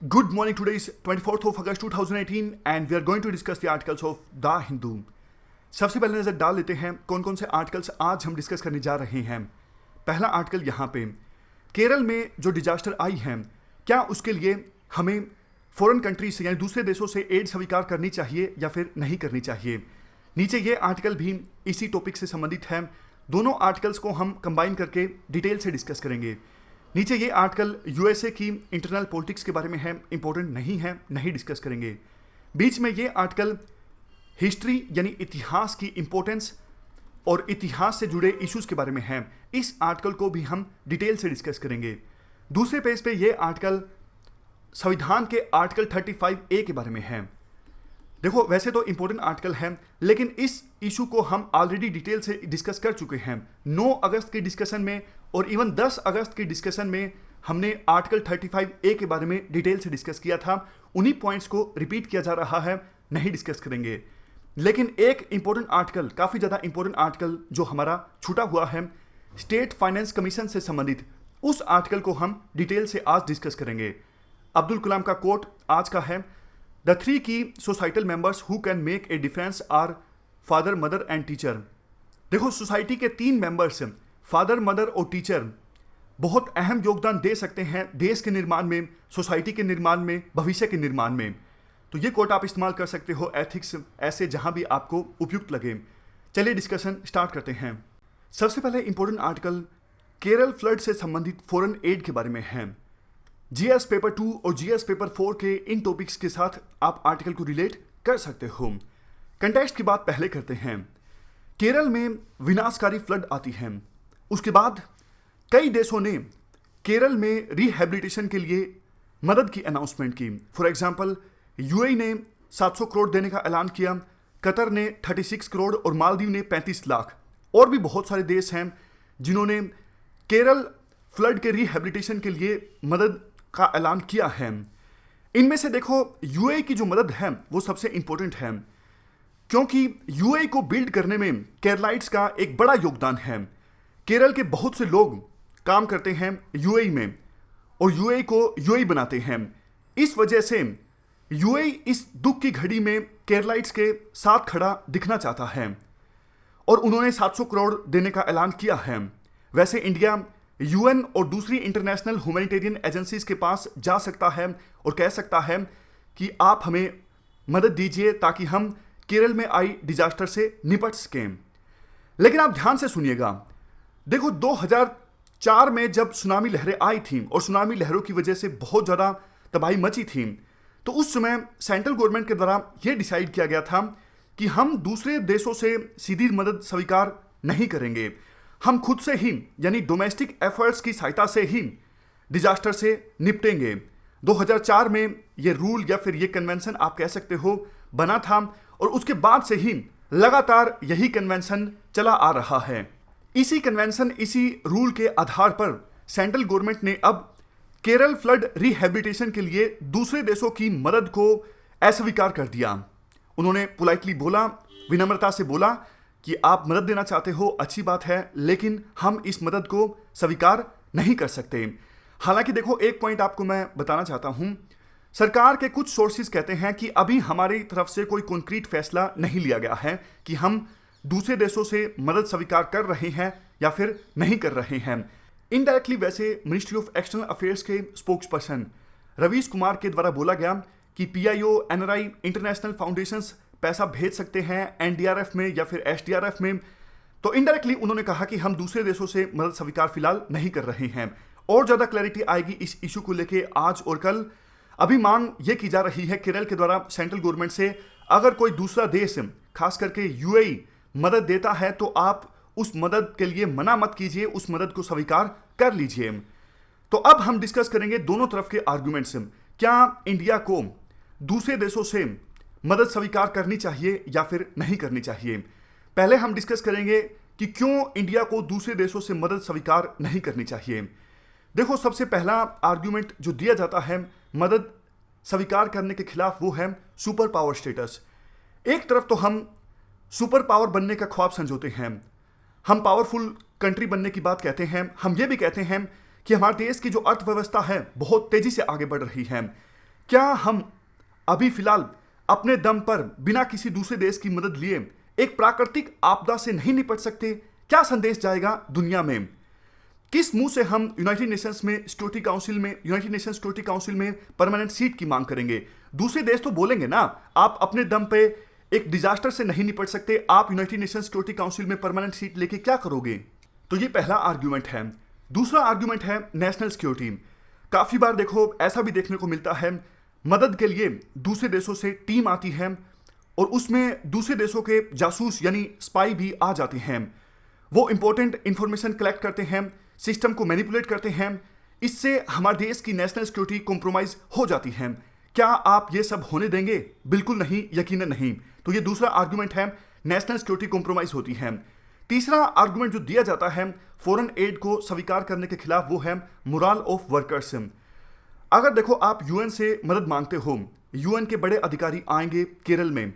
Good morning. Today is 24th of August 2018 and we are going to discuss the articles of The Hindu. सबसे पहले नजर डाल लेते हैं कौन कौन से आर्टिकल्स आज हम डिस्कस करने जा रहे हैं। पहला आर्टिकल यहाँ पे, केरल में जो डिजास्टर आई है, क्या उसके लिए हमें फॉरेन कंट्री से यानी दूसरे देशों से एड स्वीकार करनी चाहिए या फिर नहीं करनी चाहिए। नीचे ये आर्टिकल भी इसी टॉपिक से संबंधित है। दोनों आर्टिकल्स को हम कंबाइन करके डिटेल से डिस्कस करेंगे। नीचे ये आर्टिकल यूएसए की इंटरनल पॉलिटिक्स के बारे में है, इंपॉर्टेंट नहीं है, नहीं डिस्कस करेंगे। बीच में ये आर्टिकल हिस्ट्री यानी इतिहास की इंपॉर्टेंस और इतिहास से जुड़े इश्यूज के बारे में है। इस आर्टिकल को भी हम डिटेल से डिस्कस करेंगे। दूसरे पेज पे ये आर्टिकल संविधान के आर्टिकल 35A के बारे में है। देखो वैसे तो इंपॉर्टेंट आर्टिकल है, लेकिन इस इशू को हम ऑलरेडी डिटेल से डिस्कस कर चुके हैं। 9 अगस्त की डिस्कशन में और इवन 10 अगस्त की डिस्कशन में हमने आर्टिकल 35A के बारे में डिटेल से डिस्कस किया था। उन्हीं पॉइंट्स को रिपीट किया जा रहा है, नहीं डिस्कस करेंगे। लेकिन एक इंपॉर्टेंट आर्टिकल, काफ़ी ज़्यादा इंपॉर्टेंट आर्टिकल जो हमारा छूटा हुआ है स्टेट फाइनेंस कमीशन से संबंधित, उस आर्टिकल को हम डिटेल से आज डिस्कस करेंगे। अब्दुल कलाम का कोट आज का है, द 3 की societal members who can make a difference are father, mother and teacher. देखो सोसाइटी के 3 मेंबर्स, फादर, मदर और टीचर, बहुत अहम योगदान दे सकते हैं देश के निर्माण में, सोसाइटी के निर्माण में, भविष्य के निर्माण में। तो ये कोट आप इस्तेमाल कर सकते हो एथिक्स ऐसे जहां भी आपको उपयुक्त लगे। चलिए डिस्कशन स्टार्ट करते हैं। सबसे पहले इंपॉर्टेंट आर्टिकल केरल फ्लड से संबंधित फॉरेन एड के बारे में है। जीएस पेपर 2 और जीएस पेपर 4 के इन टॉपिक्स के साथ आप आर्टिकल को रिलेट कर सकते हो। कंटेक्स्ट की बात पहले करते हैं। केरल में विनाशकारी फ्लड आती है, उसके बाद कई देशों ने केरल में रिहेबिलिटेशन के लिए मदद की अनाउंसमेंट की। फॉर एग्जांपल यूएई ने 700 करोड़ देने का ऐलान किया, कतर ने 36 करोड़ और मालदीव ने 35 लाख। और भी बहुत सारे देश हैं जिन्होंने केरल फ्लड के रिहेबिलिटेशन के लिए मदद का ऐलान किया है। इनमें से देखो यूएई की जो मदद है वो सबसे इंपॉर्टेंट है, क्योंकि यूएई को बिल्ड करने में केरलाइट्स का एक बड़ा योगदान है। केरल के बहुत से लोग काम करते हैं यूएई में और यूएई को यूएई बनाते हैं। इस वजह से यूएई इस दुख की घड़ी में केरलाइट्स के साथ खड़ा दिखना चाहता है और उन्होंने 700 करोड़ देने का ऐलान किया है। वैसे इंडिया यूएन और दूसरी इंटरनेशनल ह्यूमैनिटेरियन एजेंसीज के पास जा सकता है और कह सकता है कि आप हमें मदद दीजिए ताकि हम केरल में आई डिजास्टर से निपट सकें। लेकिन आप ध्यान से सुनिएगा, देखो 2004 में जब सुनामी लहरें आई थी और सुनामी लहरों की वजह से बहुत ज़्यादा तबाही मची थी, तो उस समय सेंट्रल गवर्नमेंट के द्वारा यह डिसाइड किया गया था कि हम दूसरे देशों से सीधी मदद स्वीकार नहीं करेंगे, हम खुद से ही यानी डोमेस्टिक एफर्ट्स की सहायता से ही डिजास्टर से निपटेंगे। 2004 में ये रूल या फिर ये कन्वेंशन आप कह सकते हो बना था और उसके बाद से ही लगातार यही कन्वेंशन चला आ रहा है। इसी कन्वेंशन, इसी रूल के आधार पर सेंट्रल गवर्नमेंट ने अब केरल फ्लड रिहेबिलिटेशन के लिए दूसरे देशों की मदद को अस्वीकार कर दिया। उन्होंने पोलाइटली बोला, विनम्रता से बोला कि आप मदद देना चाहते हो, अच्छी बात है, लेकिन हम इस मदद को स्वीकार नहीं कर सकते। हालांकि देखो एक पॉइंट आपको मैं बताना चाहता हूं, सरकार के कुछ सोर्सेज कहते हैं कि अभी हमारी तरफ से कोई कॉन्क्रीट फैसला नहीं लिया गया है कि हम दूसरे देशों से मदद स्वीकार कर रहे हैं या फिर नहीं कर रहे हैं। इनडायरेक्टली वैसे मिनिस्ट्री ऑफ एक्सटर्नल अफेयर्स के स्पोक्स पर्सन रवीश कुमार के द्वारा बोला गया कि पीआईओ, एनआरआई, इंटरनेशनल फाउंडेशंस पैसा भेज सकते हैं एनडीआरएफ में या फिर एसडीआरएफ में। तो इनडायरेक्टली उन्होंने कहा कि हम दूसरे देशों से मदद स्वीकार फिलहाल नहीं कर रहे हैं। और ज़्यादा क्लैरिटी आएगी इस इशू को लेके आज और कल। अभी मांग ये की जा रही है केरल के द्वारा सेंट्रल गवर्नमेंट से, अगर कोई दूसरा देश खास करके यूएई मदद देता है तो आप उस मदद के लिए मना मत कीजिए, उस मदद को स्वीकार कर लीजिए। तो अब हम डिस्कस करेंगे दोनों तरफ के आर्गुमेंट्स। क्या इंडिया को दूसरे देशों से मदद स्वीकार करनी चाहिए या फिर नहीं करनी चाहिए। पहले हम डिस्कस करेंगे कि क्यों इंडिया को दूसरे देशों से मदद स्वीकार नहीं करनी चाहिए। देखो सबसे पहला आर्गुमेंट जो दिया जाता है मदद स्वीकार करने के खिलाफ वो है सुपर पावर स्टेटस। एक तरफ तो हम सुपर पावर बनने का ख्वाब संजोते हैं, हम पावरफुल कंट्री बनने की बात कहते हैं, हम ये भी कहते हैं कि हमारे देश की जो अर्थव्यवस्था है बहुत तेजी से आगे बढ़ रही है। क्या हम अभी फिलहाल अपने दम पर बिना किसी दूसरे देश की मदद लिए एक प्राकृतिक आपदा से नहीं निपट सकते? क्या संदेश जाएगा दुनिया में? किस मुंह से हम यूनाइटेड नेशंस सिक्योरिटी काउंसिल में परमानेंट सीट की मांग करेंगे? दूसरे देश तो बोलेंगे ना, आप अपने दम पे एक डिजास्टर से नहीं निपट सकते, आप यूनाइटेड नेशंस सिक्योरिटी काउंसिल में परमानेंट सीट लेके क्या करोगे? तो ये पहला आर्ग्यूमेंट है। दूसरा आर्ग्यूमेंट है नेशनल सिक्योरिटी। काफी बार देखो ऐसा भी देखने को मिलता है, मदद के लिए दूसरे देशों से टीम आती है और उसमें दूसरे देशों के जासूस यानी स्पाई भी आ जाते हैं। वो इंपॉर्टेंट इंफॉर्मेशन कलेक्ट करते हैं, सिस्टम को मैनिपुलेट करते हैं, इससे हमारे देश की नेशनल सिक्योरिटी कॉम्प्रोमाइज हो जाती है। क्या आप ये सब होने देंगे? बिल्कुल नहीं, यकीनन नहीं। तो ये दूसरा आर्गुमेंट है, नेशनल सिक्योरिटी कॉम्प्रोमाइज होती है। तीसरा आर्गुमेंट जो दिया जाता है फॉरेन एड को स्वीकार करने के खिलाफ, वो है मोरल ऑफ वर्कर्स। अगर देखो आप यूएन से मदद मांगते हो, यूएन के बड़े अधिकारी आएंगे केरल में,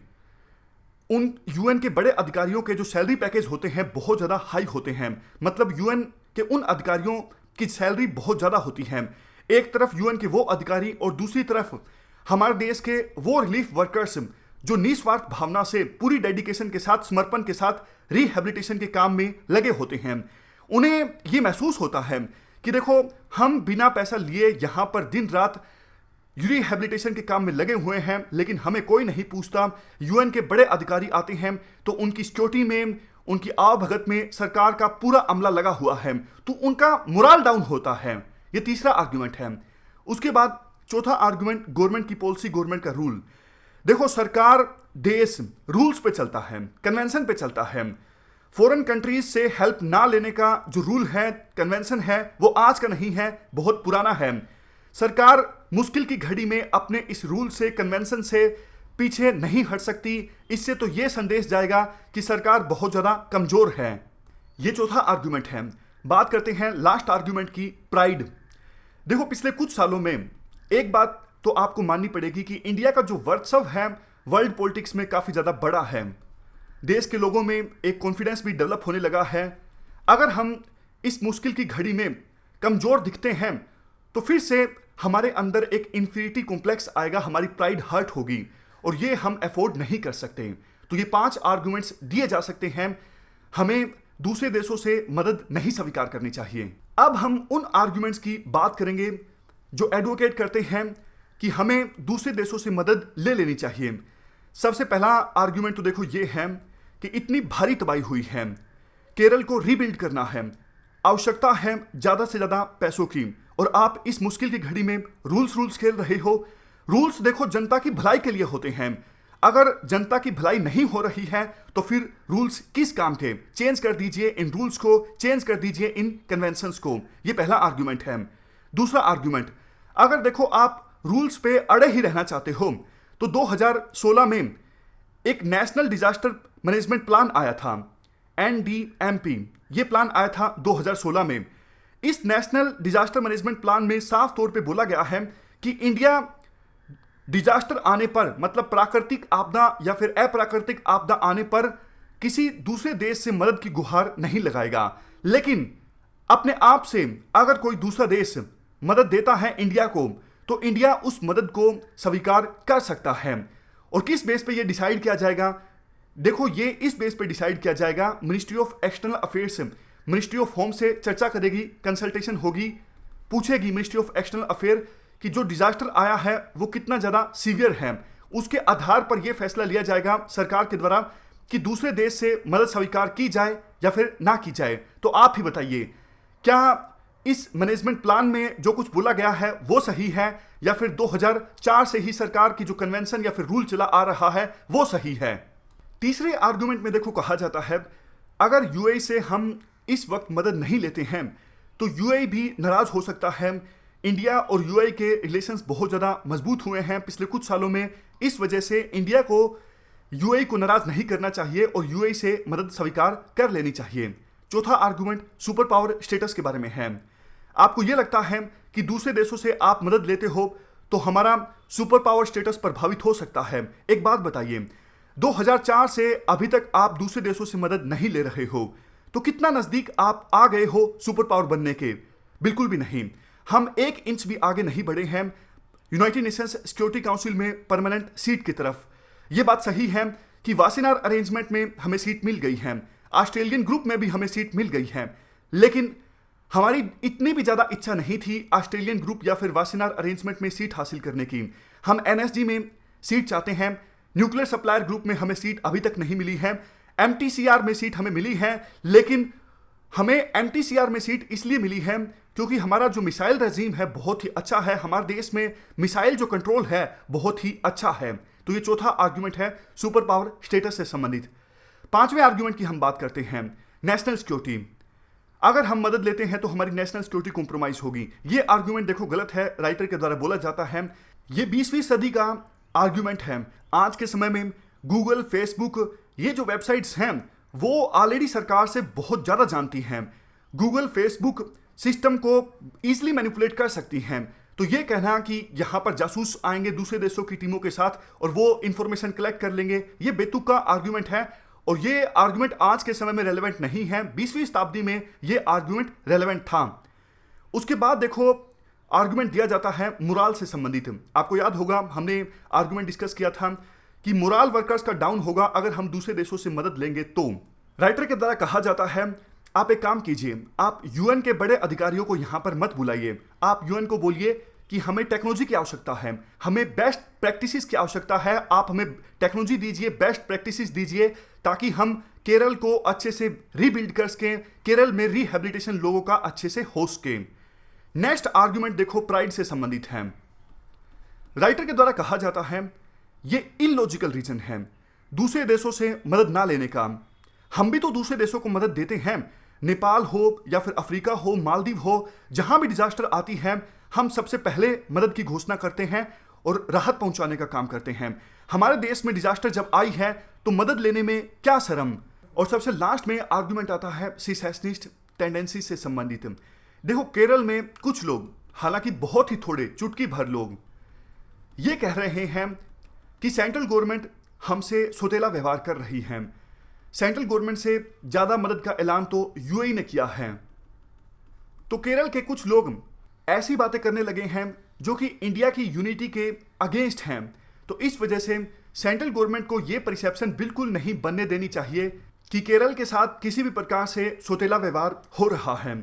उन यूएन के बड़े अधिकारियों के जो सैलरी पैकेज होते हैं बहुत ज़्यादा हाई होते हैं। मतलब यूएन के उन अधिकारियों की सैलरी बहुत ज़्यादा होती है। एक तरफ यूएन के वो अधिकारी और दूसरी तरफ हमारे देश के वो रिलीफ वर्कर्स जो निस्वार्थ भावना से पूरी डेडिकेशन के साथ, समर्पण के साथ रिहेबिलिटेशन के काम में लगे होते हैं। उन्हें ये महसूस होता है कि देखो हम बिना पैसा लिए यहाँ पर दिन रात रिहेबिलिटेशन के काम में लगे हुए हैं, लेकिन हमें कोई नहीं पूछता। यूएन के बड़े अधिकारी आते हैं तो उनकी सिक्योरिटी में, उनकी आवभगत में सरकार का पूरा अमला लगा हुआ है, तो उनका मोरल डाउन होता है। ये तीसरा आर्गुमेंट है। उसके बाद चौथा आर्गुमेंट, गवर्नमेंट की पॉलिसी, गवर्नमेंट का रूल। देखो सरकार, देश रूल्स पे चलता है, कन्वेंशन पे चलता है। फॉरेन कंट्रीज से हेल्प ना लेने का जो रूल है, कन्वेंशन है, वो आज का नहीं है, बहुत पुराना है। सरकार मुश्किल की घड़ी में अपने इस रूल से, कन्वेंशन से पीछे नहीं हट सकती। इससे तो ये संदेश जाएगा कि सरकार बहुत ज़्यादा कमज़ोर है। ये चौथा आर्गुमेंट है। बात करते हैं लास्ट आर्गुमेंट की, प्राइड। देखो पिछले कुछ सालों में एक बात तो आपको माननी पड़ेगी कि इंडिया का जो वर्चस्व है वर्ल्ड पॉलिटिक्स में काफ़ी ज़्यादा बड़ा है। देश के लोगों में एक कॉन्फिडेंस भी डेवलप होने लगा है। अगर हम इस मुश्किल की घड़ी में कमज़ोर दिखते हैं तो फिर से हमारे अंदर एक इंफीरिटी कॉम्प्लेक्स आएगा, हमारी प्राइड हर्ट होगी और ये हम अफोर्ड नहीं कर सकते। तो ये 5 आर्गुमेंट्स दिए जा सकते हैं, हमें दूसरे देशों से मदद नहीं स्वीकार करनी चाहिए। अब हम उन आर्गुमेंट्स की बात करेंगे जो एडवोकेट करते हैं कि हमें दूसरे देशों से मदद ले लेनी चाहिए। सबसे पहला आर्गुमेंट तो देखो ये है कि इतनी भारी तबाही हुई है, केरल को रीबिल्ड करना है, आवश्यकता है ज़्यादा से ज़्यादा पैसों की, और आप इस मुश्किल की घड़ी में रूल्स खेल रहे हो। रूल्स देखो जनता की भलाई के लिए होते हैं। अगर जनता की भलाई नहीं हो रही है तो फिर रूल्स किस काम के? चेंज कर दीजिए इन रूल्स को, चेंज कर दीजिए इन कन्वेंशंस को। ये पहला आर्गुमेंट है। दूसरा आर्गुमेंट, अगर देखो आप रूल्स पे अड़े ही रहना चाहते हो तो 2016 में एक नेशनल डिजास्टर मैनेजमेंट प्लान आया था, NDMP। ये प्लान आया था 2016 में। इस नेशनल डिजास्टर मैनेजमेंट प्लान में साफ तौर पे बोला गया है कि इंडिया डिजास्टर आने पर, मतलब प्राकृतिक आपदा या फिर अप्राकृतिक आपदा आने पर किसी दूसरे देश से मदद की गुहार नहीं लगाएगा। लेकिन अपने आप से अगर कोई दूसरा देश मदद देता है इंडिया को तो इंडिया उस मदद को स्वीकार कर सकता है। और किस बेस पे ये डिसाइड किया जाएगा? देखो ये इस बेस पे डिसाइड किया जाएगा, ministry of external affairs, ministry of home से चर्चा करेगी, कंसल्टेशन होगी, पूछेगी मिनिस्ट्री ऑफ एक्सटर्नल अफेयर कि जो डिजास्टर आया है वो कितना ज़्यादा सीवियर है। उसके आधार पर यह फैसला लिया जाएगा सरकार के द्वारा कि दूसरे देश से मदद स्वीकार की जाए या फिर ना की जाए। तो आप ही बताइए, क्या इस मैनेजमेंट प्लान में जो कुछ बोला गया है वो सही है, या फिर 2004 से ही सरकार की जो कन्वेंशन या फिर रूल चला आ रहा है वो सही है? तीसरे आर्गुमेंट में देखो कहा जाता है अगर यूएई से हम इस वक्त मदद नहीं लेते हैं तो यूएई भी नाराज हो सकता है। इंडिया और यूएई के रिलेशंस बहुत ज़्यादा मजबूत हुए हैं पिछले कुछ सालों में। इस वजह से इंडिया को यूएई को नाराज नहीं करना चाहिए और यूएई से मदद स्वीकार कर लेनी चाहिए। चौथा आर्गुमेंट सुपर पावर स्टेटस के बारे में है। आपको यह लगता है कि दूसरे देशों से आप मदद लेते हो तो हमारा सुपर पावर स्टेटस प्रभावित हो सकता है। एक बात बताइए, 2004 से अभी तक आप दूसरे देशों से मदद नहीं ले रहे हो, तो कितना नजदीक आप आ गए हो सुपर पावर बनने के? बिल्कुल भी नहीं। हम 1 इंच भी आगे नहीं बढ़े हैं। यूनाइटेड नेशंस सिक्योरिटी काउंसिल में परमानेंट सीट की तरफ। यह बात सही है कि वासेनार अरेंजमेंट में हमें सीट मिल गई है, ऑस्ट्रेलियन ग्रुप में भी हमें सीट मिल गई है, लेकिन हमारी इतनी भी ज़्यादा इच्छा नहीं थी ऑस्ट्रेलियन ग्रुप या फिर वासेनार अरेंजमेंट में सीट हासिल करने की। हम एनएसजी में सीट चाहते हैं। न्यूक्लियर सप्लायर ग्रुप में हमें सीट अभी तक नहीं मिली है। एमटीसीआर में सीट हमें मिली है, लेकिन हमें एमटीसीआर में सीट इसलिए मिली है क्योंकि हमारा जो मिसाइल रजीम है बहुत ही अच्छा है। हमारे देश में मिसाइल जो कंट्रोल है बहुत ही अच्छा है। तो ये चौथा आर्ग्यूमेंट है सुपर पावर स्टेटस से संबंधित। पांचवें आर्ग्यूमेंट की हम बात करते हैं नेशनल सिक्योरिटी। अगर हम मदद लेते हैं तो हमारी नेशनल सिक्योरिटी कॉम्प्रोमाइज होगी। ये आर्ग्यूमेंट देखो गलत है, राइटर के द्वारा बोला जाता है। ये 20वीं सदी का आर्ग्यूमेंट है। आज के समय में गूगल, फेसबुक, ये जो वेबसाइट्स हैं वो ऑलरेडी सरकार से बहुत ज़्यादा जानती हैं। गूगल, फेसबुक सिस्टम को ईजिली मैनिपुलेट कर सकती हैं। तो ये कहना कि यहाँ पर जासूस आएंगे दूसरे देशों की टीमों के साथ और वो इंफॉर्मेशन कलेक्ट कर लेंगे, ये बेतुका आर्ग्यूमेंट है और ये आर्ग्यूमेंट आज के समय में रेलेवेंट नहीं है। 20वीं शताब्दी में ये आर्ग्यूमेंट रेलेवेंट था। उसके बाद देखो आर्ग्यूमेंट दिया जाता है मोराल से संबंधित। आपको याद होगा हमने आर्ग्यूमेंट डिस्कस किया था कि मोराल वर्कर्स का डाउन होगा अगर हम दूसरे देशों से मदद लेंगे। तो राइटर के द्वारा कहा जाता है आप एक काम कीजिए, आप यूएन के बड़े अधिकारियों को यहां पर मत बुलाइए। आप यूएन को बोलिए कि हमें टेक्नोलॉजी की आवश्यकता है, हमें बेस्ट प्रैक्टिसेस की आवश्यकता है। आप हमें टेक्नोलॉजी दीजिए, बेस्ट प्रैक्टिसेस दीजिए ताकि हम केरल को अच्छे से रीबिल्ड कर सकें, केरल में रिहेबिलिटेशन लोगों का अच्छे से हो सके। नेक्स्ट आर्ग्यूमेंट देखो प्राइड से संबंधित है। राइटर के द्वारा कहा जाता है ये इलॉजिकल रीजन है दूसरे देशों से मदद ना लेने का। हम भी तो दूसरे देशों को मदद देते हैं। नेपाल हो या फिर अफ्रीका हो, मालदीव हो, जहां भी डिजास्टर आती है हम सबसे पहले मदद की घोषणा करते हैं और राहत पहुंचाने का काम करते हैं। हमारे देश में डिजास्टर जब आई है तो मदद लेने में क्या शर्म। और सबसे लास्ट में आर्गुमेंट आता है सीसेशनिस्ट टेंडेंसी से संबंधित। देखो केरल में कुछ लोग, हालांकि बहुत ही थोड़े, चुटकी भर लोग ये कह रहे हैं कि सेंट्रल गवर्नमेंट हमसे सौतेला व्यवहार कर रही है। सेंट्रल गवर्नमेंट से ज्यादा मदद का ऐलान तो यूएई ने किया है। तो केरल के कुछ लोग ऐसी बातें करने लगे हैं जो कि इंडिया की यूनिटी के अगेंस्ट हैं। तो इस वजह से सेंट्रल गवर्नमेंट को यह परसेप्शन बिल्कुल नहीं बनने देनी चाहिए कि केरल के साथ किसी भी प्रकार से सौतेला व्यवहार हो रहा है।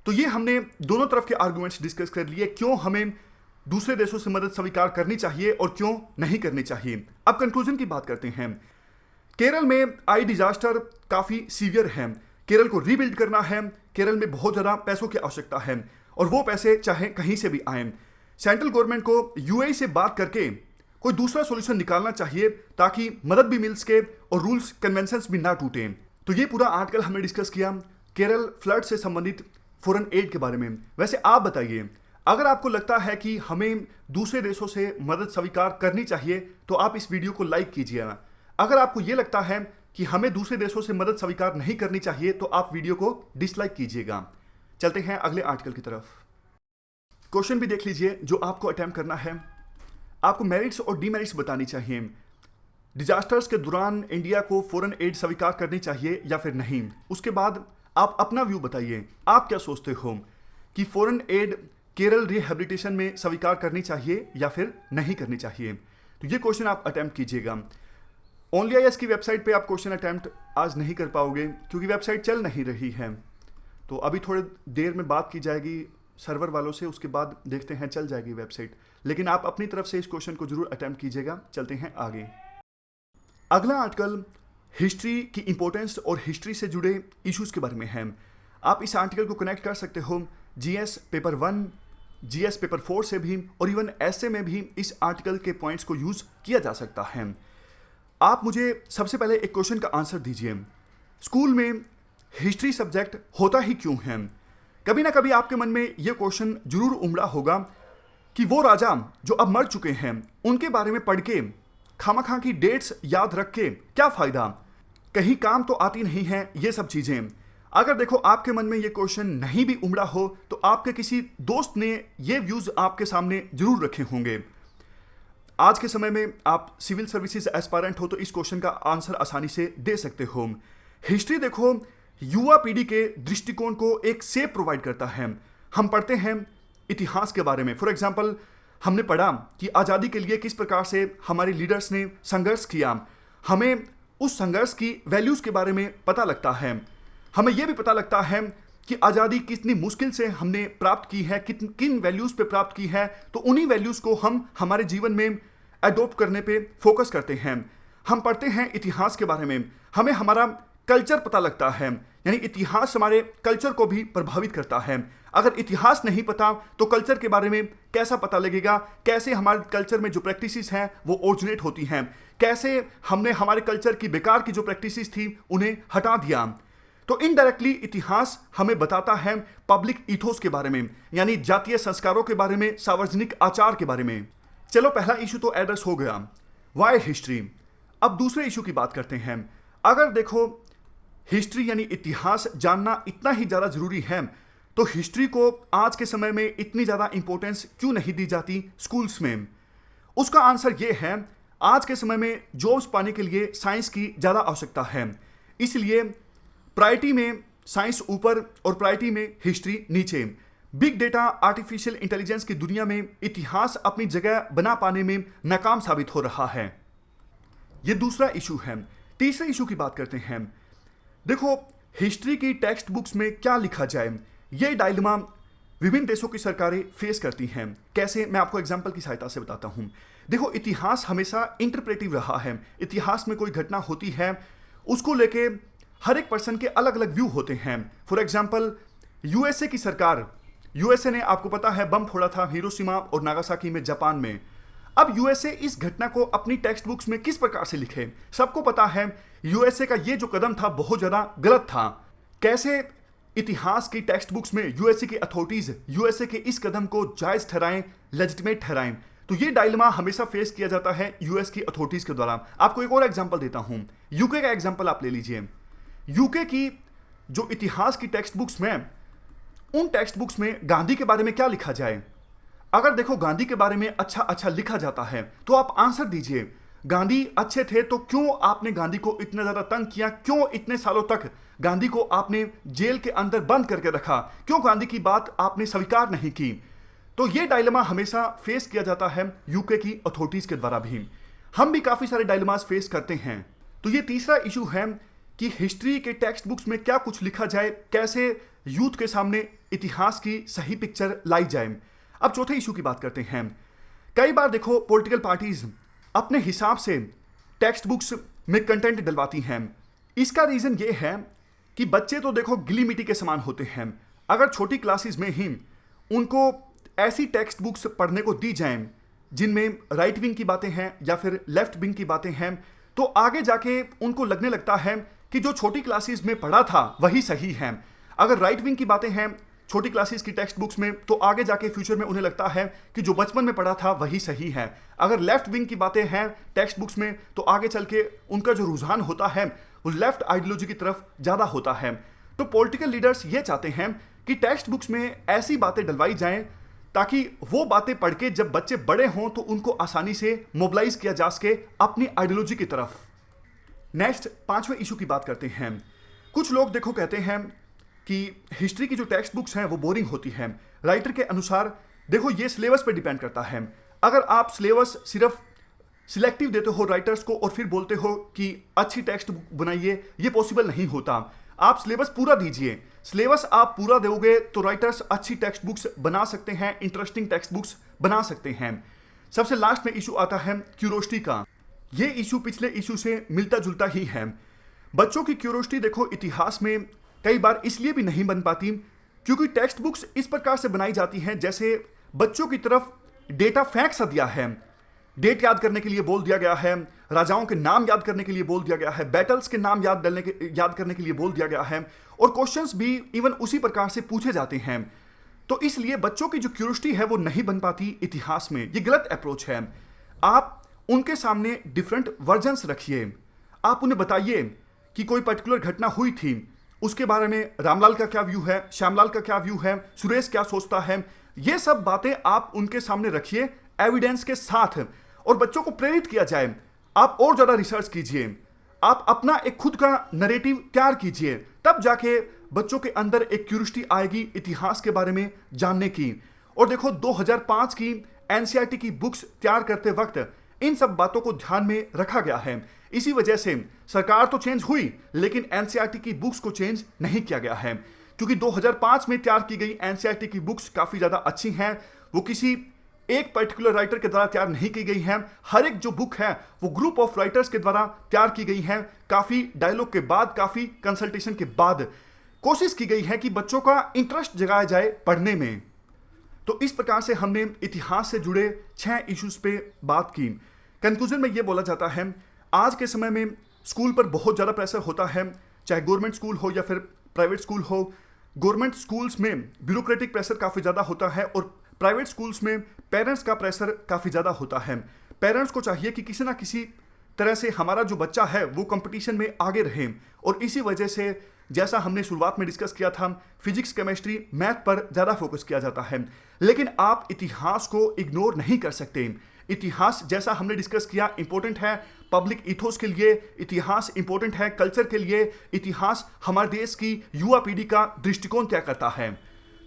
तो ये हमने दोनों तरफ के आर्गुमेंट्स डिस्कस कर लिए, क्यों हमें दूसरे देशों से मदद स्वीकार करनी चाहिए और क्यों नहीं करनी चाहिए। अब कंक्लूजन की बात करते हैं। केरल में आई डिजास्टर काफ़ी सीवियर है। केरल को रीबिल्ड करना है। केरल में बहुत ज़्यादा पैसों की आवश्यकता है और वो पैसे चाहे कहीं से भी आए। सेंट्रल गवर्नमेंट को यूएई से बात करके कोई दूसरा सॉल्यूशन निकालना चाहिए ताकि मदद भी मिल सके और रूल्स कन्वेंशंस भी ना टूटे। तो ये पूरा आर्टिकल हमने डिस्कस किया केरल फ्लड से संबंधित फॉरेन एड के बारे में। वैसे आप बताइए, अगर आपको लगता है कि हमें दूसरे देशों से मदद स्वीकार करनी चाहिए तो आप इस वीडियो को लाइक कीजिएगा। अगर आपको यह लगता है कि हमें दूसरे देशों से मदद स्वीकार नहीं करनी चाहिए तो आप वीडियो को डिसलाइक कीजिएगा। चलते हैं अगले आर्टिकल की तरफ। क्वेश्चन भी देख लीजिए जो आपको अटेम्प्ट करना है। आपको मेरिट्स और डीमेरिट्स बतानी चाहिए। डिजास्टर्स के दौरान इंडिया को फॉरेन एड स्वीकार करनी चाहिए या फिर नहीं। उसके बाद आप अपना व्यू बताइए, आप क्या सोचते हो कि फॉरेन एड केरल रिहेबिलिटेशन में स्वीकार करनी चाहिए या फिर नहीं करनी चाहिए। तो ये क्वेश्चन आप अटेम्प्ट कीजिएगा। ओनली आईएएस की वेबसाइट पे आप क्वेश्चन अटेम्प्ट आज नहीं कर पाओगे क्योंकि वेबसाइट चल नहीं रही है। तो अभी थोड़ी देर में बात की जाएगी सर्वर वालों से, उसके बाद देखते हैं चल जाएगी वेबसाइट। लेकिन आप अपनी तरफ से इस क्वेश्चन को जरूर अटेम्प्ट कीजिएगा। चलते हैं आगे। अगला आर्टिकल हिस्ट्री की इंपॉर्टेंस और हिस्ट्री से जुड़े इश्यूज के बारे में है। आप इस आर्टिकल को कनेक्ट कर सकते हो जीएस पेपर 1, जीएस पेपर 4 से भी, और इवन ऐसे में भी इस आर्टिकल के पॉइंट्स को यूज किया जा सकता है। आप मुझे सबसे पहले एक क्वेश्चन का आंसर दीजिए। स्कूल में हिस्ट्री सब्जेक्ट होता ही क्यों है? कभी ना कभी आपके मन में यह क्वेश्चन जरूर उमड़ा होगा कि वो राजा जो अब मर चुके हैं उनके बारे में पढ़ के खामखा की डेट्स याद रख के क्या फायदा, कहीं काम तो आती नहीं है ये सब चीजें। अगर देखो आपके मन में ये क्वेश्चन नहीं भी उमड़ा हो तो आपके किसी दोस्त ने ये व्यूज आपके सामने जरूर रखे होंगे। आज के समय में आप सिविल सर्विसेज एस्पायरेंट हो तो इस क्वेश्चन का आंसर आसानी से दे सकते हो। हिस्ट्री देखो युवा पीढ़ी के दृष्टिकोण को एक सेप प्रोवाइड करता है। हम पढ़ते हैं इतिहास के बारे में। फॉर एग्जाम्पल हमने पढ़ा कि आज़ादी के लिए किस प्रकार से हमारे लीडर्स ने संघर्ष किया, हमें उस संघर्ष की वैल्यूज़ के बारे में पता लगता है। हमें यह भी पता लगता है कि आज़ादी कितनी मुश्किल से हमने प्राप्त की है, किन वैल्यूज़ पे प्राप्त की है, तो उन्हीं वैल्यूज़ को हम हमारे जीवन में अडॉप्ट करने पे फोकस करते हैं। हम पढ़ते हैं इतिहास के बारे में, हमें हमारा कल्चर पता लगता है, यानी इतिहास हमारे कल्चर को भी प्रभावित करता है। अगर इतिहास नहीं पता तो कल्चर के बारे में कैसा पता लगेगा, कैसे हमारे कल्चर में जो प्रैक्टिसेस हैं वो ओरिजिनेट होती हैं, कैसे हमने हमारे कल्चर की बेकार की जो प्रैक्टिसेस थी उन्हें हटा दिया। तो इनडायरेक्टली इतिहास हमें बताता है पब्लिक ईथोस के बारे में, यानी जातीय संस्कारों के बारे में, सार्वजनिक आचार के बारे में। चलो पहला इशू तो एड्रेस हो गया, वाई हिस्ट्री। अब दूसरे इशू की बात करते हैं। अगर देखो हिस्ट्री यानी इतिहास जानना इतना ही ज़्यादा ज़रूरी है तो हिस्ट्री को आज के समय में इतनी ज़्यादा इंपॉर्टेंस क्यों नहीं दी जाती स्कूल्स में? उसका आंसर ये है, आज के समय में जॉब्स पाने के लिए साइंस की ज़्यादा आवश्यकता है, इसलिए प्रायोरिटी में साइंस ऊपर और प्रायोरिटी में हिस्ट्री नीचे। बिग डेटा, आर्टिफिशियल इंटेलिजेंस की दुनिया में इतिहास अपनी जगह बना पाने में नाकाम साबित हो रहा है। ये दूसरा इशू है। तीसरे इशू की बात करते हैं। देखो हिस्ट्री की टेक्स्ट बुक्स में क्या लिखा जाए, ये डायलेमा विभिन्न देशों की सरकारें फेस करती हैं। कैसे, मैं आपको एग्जांपल की सहायता से बताता हूं। देखो इतिहास हमेशा इंटरप्रेटिव रहा है। इतिहास में कोई घटना होती है उसको लेके हर एक पर्सन के अलग अलग व्यू होते हैं। फॉर एग्जांपल यूएसए की सरकार, यूएसए ने आपको पता है बम फोड़ा था हिरोशिमा और नागासाकी में, जापान में। अब यूएसए इस घटना को अपनी टेक्स्ट बुक्स में किस प्रकार से लिखे? सबको पता है यूएसए का ये जो कदम था बहुत ज्यादा गलत था। कैसे इतिहास की टेक्स्ट बुक्स में यूएसए की अथॉरिटीज यूएसए के इस कदम को जायज ठहराएं, लेजिटिमेट ठहराएं? तो ये डायलेमा हमेशा फेस किया जाता है यूएस की अथॉरिटीज के द्वारा। आपको एक और एग्जांपल देता हूं, यूके का एग्जांपल आप ले लीजिए। यूके की जो इतिहास की टेक्स्ट बुक्स में, उन टेक्स्ट बुक्स में गांधी के बारे में क्या लिखा जाए? अगर देखो गांधी के बारे में अच्छा लिखा जाता है तो आप आंसर दीजिए, गांधी अच्छे थे तो क्यों आपने गांधी को इतना ज्यादा तंग किया? क्यों इतने सालों तक गांधी को आपने जेल के अंदर बंद करके रखा? क्यों गांधी की बात आपने स्वीकार नहीं की? तो ये डायलेमा हमेशा फेस किया जाता है यूके की अथॉरिटीज के द्वारा भी। हम भी काफी सारे डायलेमास फेस करते हैं। तो ये तीसरा इशू है कि हिस्ट्री के टेक्स्ट बुक्स में क्या कुछ लिखा जाए, कैसे यूथ के सामने इतिहास की सही पिक्चर लाई जाए। अब चौथे इशू की बात करते हैं। कई बार देखो पॉलिटिकल पार्टीज अपने हिसाब से टेक्स्ट बुक्स में कंटेंट डलवाती हैं। इसका रीजन ये है कि बच्चे तो देखो गिली मिट्टी के समान होते हैं। अगर छोटी क्लासेस में ही उनको ऐसी टेक्स्ट बुक्स पढ़ने को दी जाएं जिनमें राइट विंग की बातें हैं या फिर लेफ्ट विंग की बातें हैं, तो आगे जाके उनको लगने लगता है कि जो छोटी क्लासेस में पढ़ा था वही सही है। अगर राइट विंग की बातें हैं छोटी क्लासेस की टेक्स्ट बुक्स में, तो आगे जाके फ्यूचर में उन्हें लगता है कि जो बचपन में पढ़ा था वही सही है। अगर लेफ्ट विंग की बातें हैं टेक्स्ट बुक्स में, तो आगे चल के उनका जो रुझान होता है वो लेफ्ट आइडियोलॉजी की तरफ ज़्यादा होता है। तो पॉलिटिकल लीडर्स ये चाहते हैं कि टेक्स्ट बुक्स में ऐसी बातें डलवाई जाएं ताकि वो बातें पढ़ के जब बच्चे बड़े हों तो उनको आसानी से मोबिलाइज किया जा सके अपनी आइडियोलॉजी की तरफ। नेक्स्ट, पांचवें इशू की बात करते हैं। कुछ लोग देखो कहते हैं कि हिस्ट्री की जो टेक्स्ट बुक्स हैं वो बोरिंग होती हैं। राइटर के अनुसार देखो ये सिलेबस पे डिपेंड करता है। अगर आप सिलेबस सिर्फ सिलेक्टिव देते हो राइटर्स को और फिर बोलते हो कि अच्छी टेक्स्ट बुक बनाइए, ये पॉसिबल नहीं होता। आप सिलेबस पूरा दीजिए। सिलेबस आप पूरा दोगे तो राइटर्स अच्छी टेक्स्ट बुक्स बना सकते हैं, इंटरेस्टिंग टेक्स्ट बुक्स बना सकते हैं। सबसे लास्ट में इशू आता है क्यूरोसिटी का। ये इशू पिछले इशू से मिलता जुलता ही है। बच्चों की क्यूरोसिटी देखो इतिहास में कई बार इसलिए भी नहीं बन पाती क्योंकि टेक्स्ट बुक्स इस प्रकार से बनाई जाती हैं जैसे बच्चों की तरफ डेटा फेंक सा दिया है। डेट याद करने के लिए बोल दिया गया है, राजाओं के नाम याद करने के लिए बोल दिया गया है, बैटल्स के नाम याद करने के लिए बोल दिया गया है, और क्वेश्चंस भी इवन उसी प्रकार से पूछे जाते हैं। तो इसलिए बच्चों की जो क्यूरियोसिटी है वो नहीं बन पाती इतिहास में। ये गलत अप्रोच है। आप उनके सामने डिफरेंट वर्जन्स रखिए। आप उन्हें बताइए कि कोई पर्टिकुलर घटना हुई थी, उसके बारे में रामलाल का क्या व्यू है, श्यामलाल का क्या व्यू है, सुरेश क्या सोचता है। ये सब बातें आप उनके सामने रखिए एविडेंस के साथ, और बच्चों को प्रेरित किया जाए। आप और ज़्यादा रिसर्च कीजिए, आप अपना एक खुद का नैरेटिव तैयार कीजिए, तब जाके बच्चों के अंदर एक क्यूरियोसिटी आएगी इतिहास के बारे में जानने की। और देखो 2005 की एनसीईआरटी की बुक्स तैयार करते वक्त इन सब बातों को ध्यान में रखा गया है। इसी वजह से सरकार तो चेंज हुई लेकिन एनसीईआरटी की बुक्स को चेंज नहीं किया गया है, क्योंकि 2005 में तैयार की गई एनसीईआरटी की बुक्स काफी ज्यादा अच्छी हैं। वो किसी एक पर्टिकुलर राइटर के द्वारा तैयार नहीं की गई है। हर एक जो बुक है वो ग्रुप ऑफ राइटर्स के द्वारा तैयार की गई है। काफी डायलॉग के बाद, काफी कंसल्टेशन के बाद कोशिश की गई है कि बच्चों का इंटरेस्ट जगाया जाए पढ़ने में। तो इस प्रकार से हमने इतिहास से जुड़े 6 इश्यूज पे बात की। कंक्लूजन में यह बोला जाता है, आज के समय में स्कूल पर बहुत ज़्यादा प्रेशर होता है, चाहे गवर्नमेंट स्कूल हो या फिर प्राइवेट स्कूल हो। गवर्नमेंट स्कूल्स में ब्यूरोक्रेटिक प्रेशर काफ़ी ज़्यादा होता है और प्राइवेट स्कूल्स में पेरेंट्स का प्रेशर काफ़ी ज़्यादा होता है। पेरेंट्स को चाहिए कि किसी ना किसी तरह से हमारा जो बच्चा है वो कंपटीशन में आगे रहे, और इसी वजह से जैसा हमने शुरुआत में डिस्कस किया था, फिजिक्स, केमिस्ट्री, मैथ पर ज़्यादा फोकस किया जाता है। लेकिन आप इतिहास को इग्नोर नहीं कर सकते। इतिहास, जैसा हमने डिस्कस किया, इंपॉर्टेंट है पब्लिक इथोस के लिए, इतिहास इंपॉर्टेंट है कल्चर के लिए, इतिहास हमारे देश की युवा पीढ़ी का दृष्टिकोण तय करता है।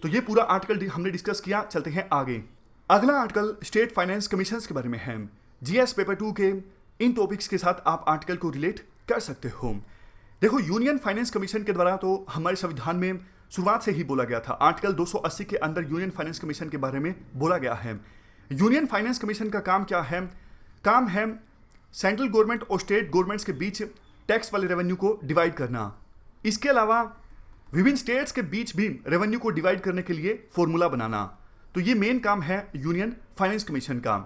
तो ये पूरा आर्टिकल हमने डिस्कस किया। चलते हैं आगे। अगला आर्टिकल स्टेट फाइनेंस कमीशन के बारे में है। जीएस पेपर 2 के इन टॉपिक्स के साथ आप आर्टिकल को रिलेट कर सकते हो। देखो, यूनियन फाइनेंस कमीशन के द्वारा तो हमारे संविधान में शुरुआत से ही बोला गया था। आर्टिकल 280 के अंदर यूनियन फाइनेंस कमीशन के बारे में बोला गया है। यूनियन फाइनेंस कमीशन का काम क्या है? काम है सेंट्रल गवर्नमेंट और स्टेट गवर्नमेंट्स के बीच टैक्स वाले रेवेन्यू को डिवाइड करना। इसके अलावा विभिन्न स्टेट्स के बीच भी रेवेन्यू को डिवाइड करने के लिए फॉर्मूला बनाना। तो ये मेन काम है यूनियन फाइनेंस कमीशन का।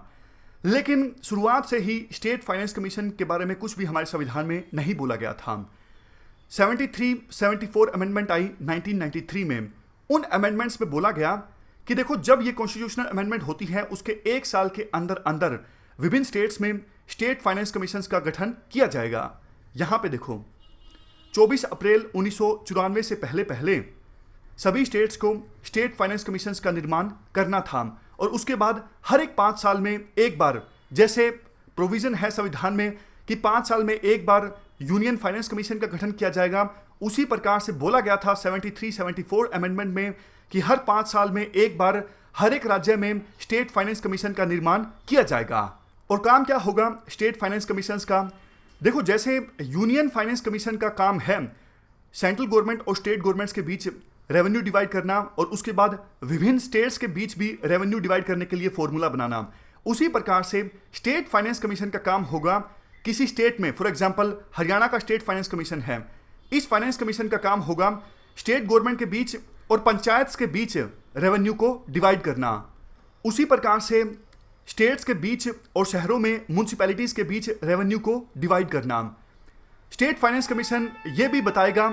लेकिन शुरुआत से ही स्टेट फाइनेंस कमीशन के बारे में कुछ भी हमारे संविधान में नहीं बोला गया था। 74 अमेंडमेंट आई 1993 में। उन अमेंडमेंट्स में बोला गया कि देखो, जब ये कॉन्स्टिट्यूशनल अमेंडमेंट होती है उसके 1 साल के अंदर अंदर विभिन्न स्टेट्स में स्टेट फाइनेंस कमीशन का गठन किया जाएगा। यहां पे देखो, 24 अप्रैल 1994 से पहले पहले सभी स्टेट्स को स्टेट फाइनेंस कमीशन का निर्माण करना था, और उसके बाद हर एक 5 साल में एक बार, जैसे प्रोविजन है संविधान में कि 5 साल में एक बार यूनियन फाइनेंस कमीशन का गठन किया जाएगा, उसी प्रकार से बोला गया था 74 अमेंडमेंट में कि हर 5 साल में एक बार हर एक राज्य में स्टेट फाइनेंस कमीशन का निर्माण किया जाएगा। और काम क्या होगा स्टेट फाइनेंस कमीशन का? देखो, जैसे यूनियन फाइनेंस कमीशन का काम है सेंट्रल गवर्नमेंट और स्टेट गवर्नमेंट्स के बीच रेवेन्यू डिवाइड करना, और उसके बाद विभिन्न स्टेट्स के बीच भी रेवेन्यू डिवाइड करने के लिए फॉर्मूला बनाना, उसी प्रकार से स्टेट फाइनेंस कमीशन का काम होगा किसी स्टेट में। फॉर एग्जांपल, हरियाणा का स्टेट फाइनेंस कमीशन है। इस फाइनेंस कमीशन का काम होगा स्टेट गवर्नमेंट के बीच और पंचायत के बीच रेवेन्यू को डिवाइड करना। उसी प्रकार से स्टेट्स के बीच और शहरों में म्यूनिसिपैलिटीज के बीच रेवेन्यू को डिवाइड करना। स्टेट फाइनेंस कमीशन ये भी बताएगा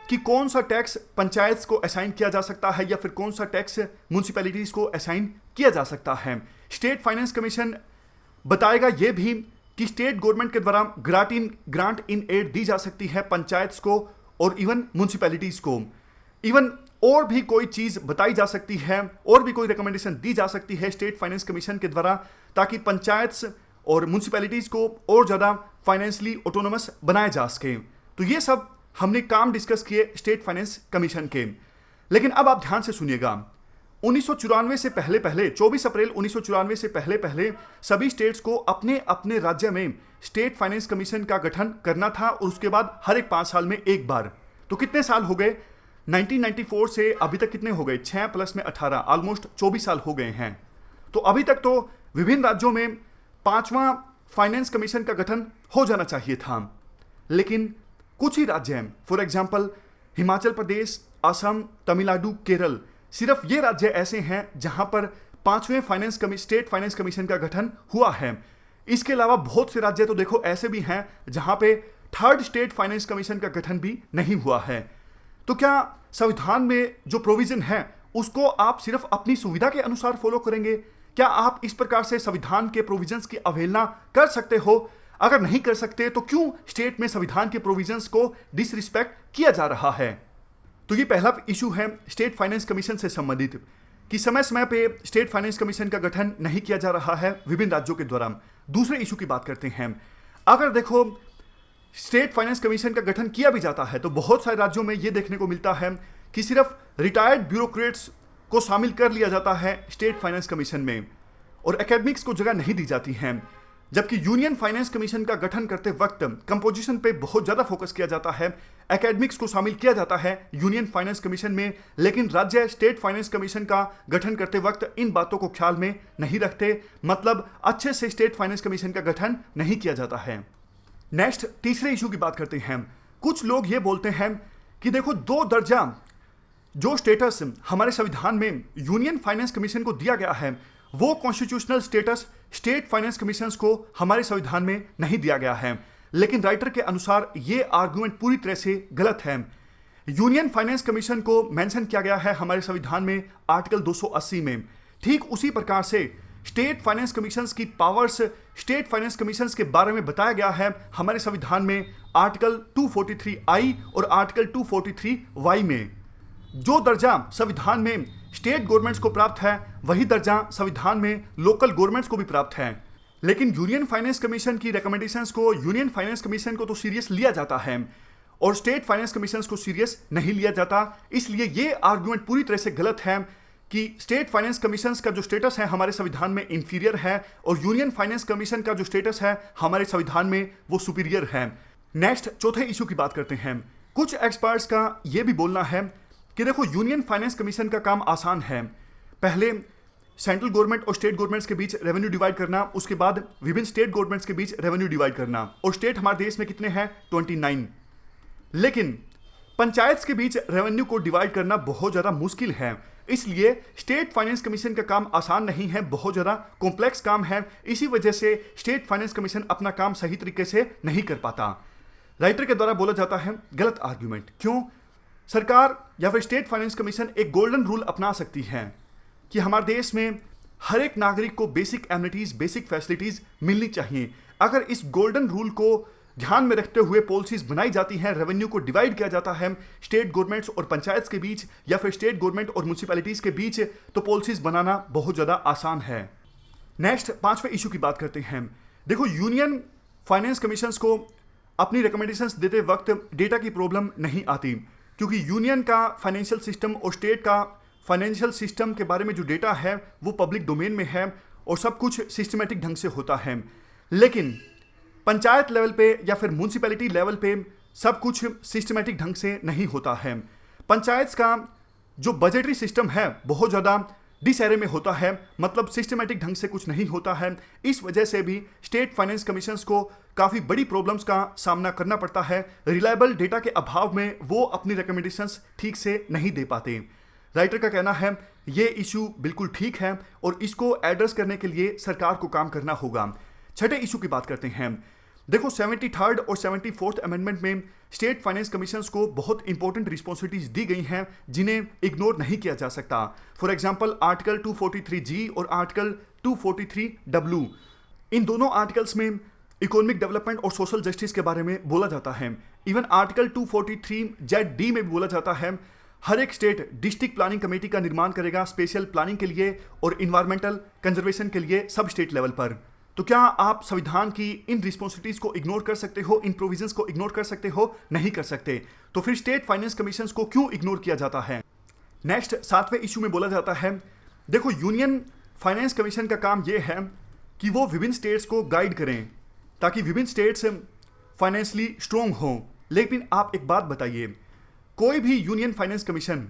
कि कौन सा टैक्स पंचायत को असाइन किया जा सकता है या फिर कौन सा टैक्स म्यूनिसिपैलिटीज को असाइन किया जा सकता है। स्टेट फाइनेंस कमीशन बताएगा ये भी कि स्टेट गवर्नमेंट के द्वारा ग्रांट इन एड दी जा सकती है पंचायत को और इवन म्यूनिसिपैलिटीज को। इवन और भी कोई चीज बताई जा सकती है, और भी कोई रिकमेंडेशन दी जा सकती है स्टेट फाइनेंस कमीशन के द्वारा, ताकि पंचायत और म्यूनिसिपैलिटीज को और ज्यादा फाइनेंशियली ऑटोनोमस बनाया जा सके। तो ये सब हमने काम डिस्कस किए स्टेट फाइनेंस कमीशन के। लेकिन अब आप ध्यान से सुनिएगा, 1994 से पहले पहले 24 अप्रैल 1994 से पहले पहले सभी स्टेट्स को अपने अपने राज्य में स्टेट फाइनेंस कमीशन का गठन करना था, और उसके बाद हर एक 5 साल में एक बार। तो कितने साल हो गए? 1994 से अभी तक कितने हो गए? 6 प्लस में 18, ऑलमोस्ट 24 साल हो गए हैं। तो अभी तक तो विभिन्न राज्यों में 5वां फाइनेंस कमीशन का गठन हो जाना चाहिए था, लेकिन कुछ ही राज्य हैं, फॉर एग्जाम्पल हिमाचल प्रदेश, असम, तमिलनाडु, केरल, सिर्फ ये राज्य ऐसे हैं जहां पर 5वें स्टेट फाइनेंस कमीशन का गठन हुआ है। इसके अलावा बहुत से राज्य तो देखो ऐसे भी हैं जहां पे 3rd स्टेट फाइनेंस कमीशन का गठन भी नहीं हुआ है। तो क्या संविधान में जो प्रोविजन है उसको आप सिर्फ अपनी सुविधा के अनुसार फॉलो करेंगे? क्या आप इस प्रकार से संविधान के प्रोविजंस की अवहेलना कर सकते हो? अगर नहीं कर सकते तो क्यों स्टेट में संविधान के प्रोविजंस को डिसरिस्पेक्ट किया जा रहा है? तो ये पहला इशू है स्टेट फाइनेंस कमीशन से संबंधित, कि समय समय पे स्टेट फाइनेंस कमीशन का गठन नहीं किया जा रहा है विभिन्न राज्यों के द्वारा। दूसरे इशू की बात करते हैं। अगर देखो स्टेट फाइनेंस कमीशन का गठन किया भी जाता है तो बहुत सारे राज्यों में यह देखने को मिलता है कि सिर्फ रिटायर्ड ब्यूरोक्रेट्स को शामिल कर लिया जाता है स्टेट फाइनेंस कमीशन में, और एकेडमिक्स को जगह नहीं दी जाती है। जबकि यूनियन फाइनेंस कमीशन का गठन करते वक्त कंपोजिशन पे बहुत ज़्यादा फोकस किया जाता है, एकेडमिक्स को शामिल किया जाता है यूनियन फाइनेंस कमीशन में, लेकिन राज्य स्टेट फाइनेंस कमीशन का गठन करते वक्त इन बातों को ख्याल में नहीं रखते, मतलब अच्छे से स्टेट फाइनेंस कमीशन का गठन नहीं किया जाता है। नेक्स्ट, तीसरे इशू की बात करते हैं। कुछ लोग ये बोलते हैं कि देखो, 2 दर्जा जो स्टेटस हमारे संविधान में यूनियन फाइनेंस कमीशन को दिया गया है, वो constitutional status state finance commission को हमारे संविधान में नहीं दिया गया है। लेकिन राइटर के अनुसार ये आर्गुमेंट पूरी तरह से गलत है। यूनियन फाइनेंस कमीशन को मेंशन किया गया है हमारे संविधान में आर्टिकल 280 में। ठीक उसी प्रकार से स्टेट फाइनेंस कमीशन की पावर्स, स्टेट फाइनेंस कमीशन के बारे में बताया गया है हमारे संविधान में आर्टिकल 243I और आर्टिकल 243Y में। जो दर्जा संविधान में स्टेट गवर्नमेंट्स को प्राप्त है, वही दर्जा संविधान में लोकल गवर्नमेंट्स को भी प्राप्त है। लेकिन यूनियन फाइनेंस कमीशन की रिकमेंडेशंस को, यूनियन फाइनेंस कमीशन को तो सीरियस लिया जाता है और स्टेट फाइनेंस कमीशन को सीरियस नहीं लिया जाता। इसलिए ये आर्गुमेंट पूरी तरह से गलत है कि स्टेट फाइनेंस कमीशन का जो स्टेटस है हमारे संविधान में इंफीरियर है और यूनियन फाइनेंस कमीशन का जो स्टेटस है हमारे संविधान में वो सुपीरियर है। नेक्स्ट, चौथे इशू की बात करते हैं। कुछ एक्सपर्ट्स का ये भी बोलना है कि देखो, यूनियन फाइनेंस कमीशन का काम आसान है। पहले सेंट्रल गवर्नमेंट और स्टेट गवर्नमेंट्स के बीच रेवेन्यू डिवाइड करना, उसके बाद विभिन्न स्टेट गवर्नमेंट्स के बीच रेवेन्यू डिवाइड करना, और स्टेट हमारे देश में कितने हैं? 29। लेकिन पंचायत के बीच रेवेन्यू को डिवाइड करना बहुत ज़्यादा मुश्किल है। इसलिए स्टेट फाइनेंस कमीशन का काम आसान नहीं है, बहुत ज़्यादा कॉम्प्लेक्स काम है। इसी वजह से स्टेट फाइनेंस कमीशन अपना काम सही तरीके से नहीं कर पाता। राइटर के द्वारा बोला जाता है गलत आर्ग्यूमेंट। क्यों? सरकार या फिर स्टेट फाइनेंस कमीशन एक गोल्डन रूल अपना सकती है कि हमारे देश में हर एक नागरिक को बेसिक एमिनिटीज, बेसिक फैसिलिटीज मिलनी चाहिए। अगर इस गोल्डन रूल को ध्यान में रखते हुए पॉलिसीज बनाई जाती हैं, रेवेन्यू को डिवाइड किया जाता है स्टेट गवर्नमेंट्स और पंचायत के बीच या फिर स्टेट गवर्नमेंट और म्यूनिसिपैलिटीज के बीच, तो पॉलिसीज बनाना बहुत ज़्यादा आसान है। नेक्स्ट, 5वें इशू की बात करते हैं। देखो, यूनियन फाइनेंस कमीशन को अपनी रिकमेंडेशंस देते वक्त डेटा की प्रॉब्लम नहीं आती, क्योंकि यूनियन का फाइनेंशियल सिस्टम और स्टेट का फाइनेंशियल सिस्टम के बारे में जो डेटा है वो पब्लिक डोमेन में है और सब कुछ सिस्टमेटिक ढंग से होता है। लेकिन पंचायत लेवल पे या फिर म्यूनिसिपैलिटी लेवल पे सब कुछ सिस्टमेटिक ढंग से नहीं होता है। पंचायत का जो बजटरी सिस्टम है बहुत ज़्यादा डिसएरे में होता है, मतलब सिस्टमेटिक ढंग से कुछ नहीं होता है। इस वजह से भी स्टेट फाइनेंस कमीशंस को काफ़ी बड़ी प्रॉब्लम्स का सामना करना पड़ता है। रिलायबल डेटा के अभाव में वो अपनी रिकमेंडेशंस ठीक से नहीं दे पाते। राइटर का कहना है ये इशू बिल्कुल ठीक है और इसको एड्रेस करने के लिए सरकार को काम करना होगा। छठे इशू की बात करते हैं। देखो, 73rd और 74th अमेंडमेंट में स्टेट फाइनेंस कमीशंस को बहुत इंपॉर्टेंट रिस्पॉन्सिबिलिटीज दी गई हैं जिन्हें इग्नोर नहीं किया जा सकता। फॉर एग्जांपल, आर्टिकल 243G और आर्टिकल 243W, इन दोनों आर्टिकल्स में इकोनॉमिक डेवलपमेंट और सोशल जस्टिस के बारे में बोला जाता है। इवन आर्टिकल 243ZD में भी बोला जाता है हर एक स्टेट डिस्ट्रिक्ट प्लानिंग कमेटी का निर्माण करेगा स्पेशल प्लानिंग के लिए और इन्वायरमेंटल कंजर्वेशन के लिए सब स्टेट लेवल पर। तो क्या आप संविधान की इन रिस्पॉन्सिबिलिटीज को इग्नोर कर सकते हो, इन प्रोविजंस को इग्नोर कर सकते हो? नहीं कर सकते। तो फिर स्टेट फाइनेंस कमीशन को क्यों इग्नोर किया जाता है? नेक्स्ट, 7वें इशू में बोला जाता है, देखो, यूनियन फाइनेंस कमीशन का काम यह है कि वो विभिन्न स्टेट्स को गाइड करें ताकि विभिन्न स्टेट्स फाइनेंशियली स्ट्रोंग हों। लेकिन आप एक बात बताइए, कोई भी यूनियन फाइनेंस कमीशन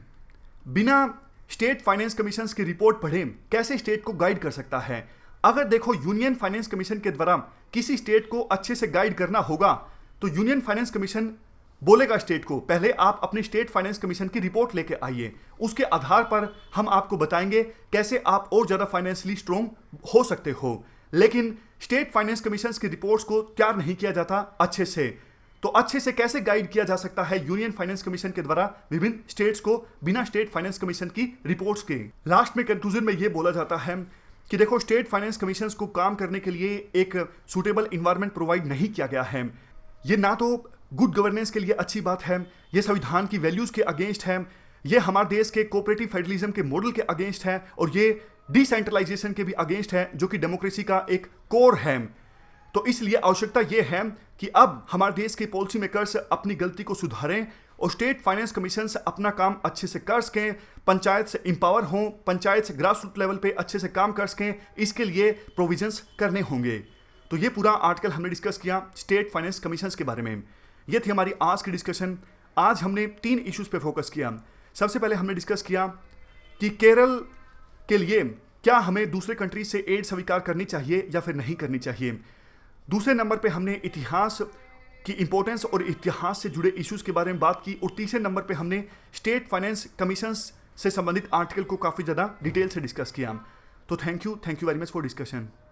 बिना स्टेट फाइनेंस कमीशन की रिपोर्ट पढ़े कैसे स्टेट को गाइड कर सकता है? अगर देखो, यूनियन फाइनेंस कमीशन के द्वारा किसी स्टेट को अच्छे से गाइड करना होगा तो यूनियन फाइनेंस कमीशन बोलेगा स्टेट को, पहले आप अपनी स्टेट फाइनेंस कमीशन की रिपोर्ट लेके आइए, उसके आधार पर हम आपको बताएंगे कैसे आप और ज़्यादा फाइनेंशियली स्ट्रोंग हो सकते हो। लेकिन स्टेट फाइनेंस कमीशन की रिपोर्ट्स को तैयार नहीं किया जाता अच्छे से, तो अच्छे से कैसे गाइड किया जा सकता है यूनियन फाइनेंस कमीशन के द्वारा विभिन्न स्टेट्स को बिना स्टेट फाइनेंस कमीशन की रिपोर्ट्स के? लास्ट में कंक्लूजन में यह बोला जाता है कि देखो, स्टेट फाइनेंस कमीशन को काम करने के लिए एक सूटेबल इन्वायरमेंट प्रोवाइड नहीं किया गया है। ये ना तो गुड गवर्नेंस के लिए अच्छी बात है, ये संविधान की वैल्यूज के अगेंस्ट है, ये हमारे देश के कोऑपरेटिव फेडरलिज्म के मॉडल के अगेंस्ट है और ये डिसेंट्रलाइजेशन के भी अगेंस्ट है जो कि डेमोक्रेसी का एक कोर है। तो इसलिए आवश्यकता यह है कि अब हमारे देश के पॉलिसी मेकर्स अपनी गलती को सुधारें और स्टेट फाइनेंस कमीशन से अपना काम अच्छे से कर सकें, पंचायत से एम्पावर हों, पंचायत से ग्रास रूट लेवल पे अच्छे से काम कर सकें, इसके लिए प्रोविजंस करने होंगे। तो ये पूरा आर्टिकल हमने डिस्कस किया स्टेट फाइनेंस कमीशन के बारे में। ये थी हमारी आज की डिस्कशन। आज हमने 3 इश्यूज पे फोकस किया। सबसे पहले हमने डिस्कस किया कि केरल के लिए क्या हमें दूसरे कंट्री से एड स्वीकार करनी चाहिए या फिर नहीं करनी चाहिए। दूसरे नंबर पे हमने इतिहास की इंपॉर्टेंस और इतिहास से जुड़े इश्यूज के बारे में बात की। और तीसरे नंबर पे हमने स्टेट फाइनेंस कमीशन से संबंधित आर्टिकल को काफ़ी ज़्यादा डिटेल से डिस्कस किया। तो thank you very much for discussion.